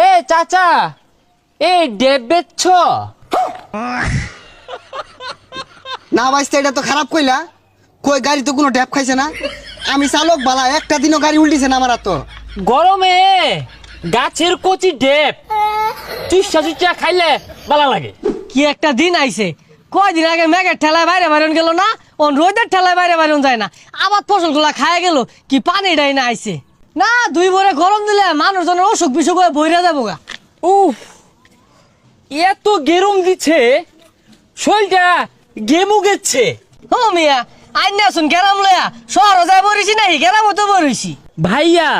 এ চাচা, এই ডেব বেচছ? না বাইস্তা, এটা তো খারাপ কইলা। কই গাড়ি তো কোনো ড্যাপ খাইছে না। আমি চালক বালা, একটা দিনও গাড়ি উল্টিছে না আমার। তো গরমে গাছের কচি ডেব চুষা চুষা খাইলে ভালো লাগে। কি একটা দিন আইছে, কয়দিন আগে মেঘের ঠেলায় বাইরে বাইরন গেল না, ওন রোদের ঠেলায় বাইরে বাইরন যায় না। আবার ফসলগুলা খায় গেল, কি পানি ডাই না আইছে না। দুই ভরে গরম দিলে মানুষজনের অসুখ বিসুখ হয়ে বইরা যাবো গা। উফ, এত গেরুম দিচ্ছে, শরীরটা গেমু গেছে। ও মিয়া, আইন আসুন গেরাম লয়া শহর যায় বরিছি নাই, গেরামও তো বরিছি। ভাইয়া,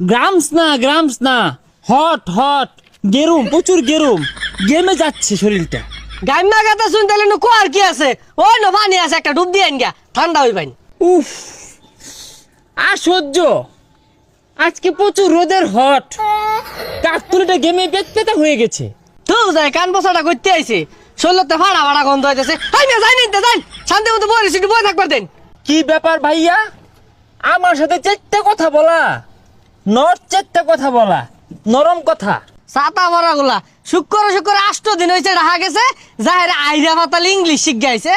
গ্রামস না, হট হট গেরুম, প্রচুর গেরুম, গেমে যাচ্ছে শরীরটা। গাইমা গাতা শুন তাহলে কো আর কি আছে, ওই নো পানি আছে, একটা ডুব দিয়ে আইন গা, ঠান্ডা হইবাইন। উফ, আর সহ্য। আজকে প্রচুর রোদের হট, কাকতুলিটা গেমে পেতা হয়ে গেছে। তো যায় কান বসাটা করতে আইছে, শরীরতে ফাড়া ফাড়া গন্ধ হইতেছে। হাই মিয়া যাই নিতে যাই, শান্তি মতো বরিছি, একটু বই থাকবার দেন। কি ব্যাপার ভাইয়া, আমার সাথে চেট্টা কথা বলা, চেট্টা কথা বলা, নরম কথা। ছাতা বড় গুলা শুক্র 8 দিন হয়েছে রাখা গেছে, যাহের আইরা পাতাল ইংলিশ শিখ গাইছে।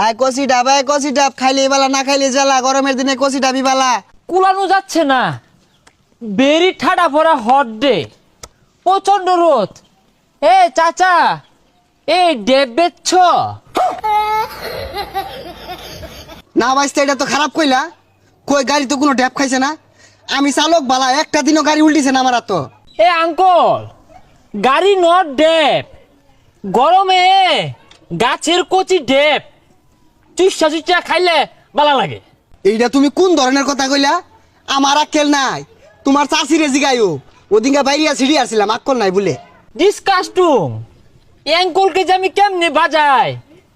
আয় কষি ডাব, আয় কষি ডাব, খাইলে বালা না খাইলে জ্বালা। গরমের দিনে কষি ডাবি বালা। কুলানো যাচ্ছে না, বেরি ঠাডা পড়া হট ডে, প্রচন্ড রোদ। এ চাচা, এই ডেব বেচছ? না বাইস্তা, এটা তো খারাপ কইলা। কই গাড়ি তো কোনো ড্যাপ খাইছে না। আমি চালক বালা, একটা দিনও গাড়ি উল্টিছে না আমার। তো এ আঙ্কল, গাড়ি নট ডেব, গরমে গাছের কচি ডেব চুষা চুষা খাইলে ভালো লাগে। এইটা তুমি কোন ধরনের কথা কইলা? আমার আক্কেল নাই। তোমার চাষিরে জিগাইও, ওদিনকে বাইরিয়া ছিড়ি আসছিলাম, আক্কল নাই বলে। ডিসকাস্টুম, অ্যাঙ্কলকে যে আমি কেমনে বাজাই,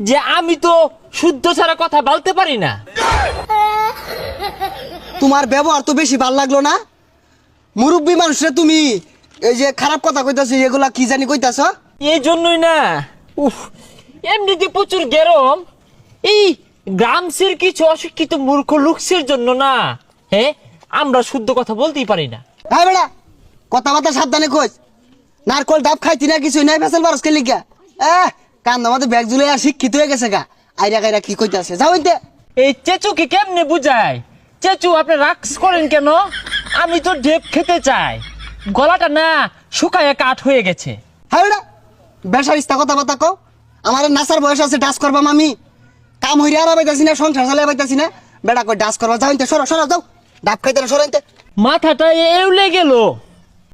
যে আমি তো শুদ্ধ ছাড়া কথা বলতে পারি না। তোমার ব্যবহার তো বেশি ভাল লাগলো না। মুরব্বী মানুষরে তুমি এই যে খারাপ কথা কইতাছ, এগুলা কি জানি কইতাছ? এই জন্যই না, উফ, এমনিতে প্রচুর গরম। এই গ্রামসের কিছু অশিক্ষিত মূর্খ লুকসের জন্য না, হ্যাঁ, আমরা শুদ্ধ কথা বলতেই পারি না। হ্যাঁ বেড়া, কথাবার্তা সাবধানে কইস। নারকল ডাব খাইতি না, কিছু নাই, ফেসাল বারস খেলি গা। কান আমাদের ব্যাগ জুলে আর শিক্ষিত হয়ে গেছে গা। আইরা গাইরা কি কইতাছে, যাও হইতে। এই চেচুকে কেমনে বুঝায়? চেচু, আপনি রাক্স করেন কেন? আমি তো ডেপ খেতে চাই, গলাটা না শুকায় কাঠ হয়ে গেছে। হ্যাঁ বেড়া, বেসারিস্তা কথাবার্তা কও। আমার নাসার বয়স আছে, ডাস করবাম আমি। কাম হইরে আর পাইতাছি না, সংসার চালাই পাইতাছি না। বেড়া কই ডাস করবা, যাও হইতে, সরো সরো যাও। ডাব খাইতে না, সরো হইতে। মাথাটা এউলে গেল।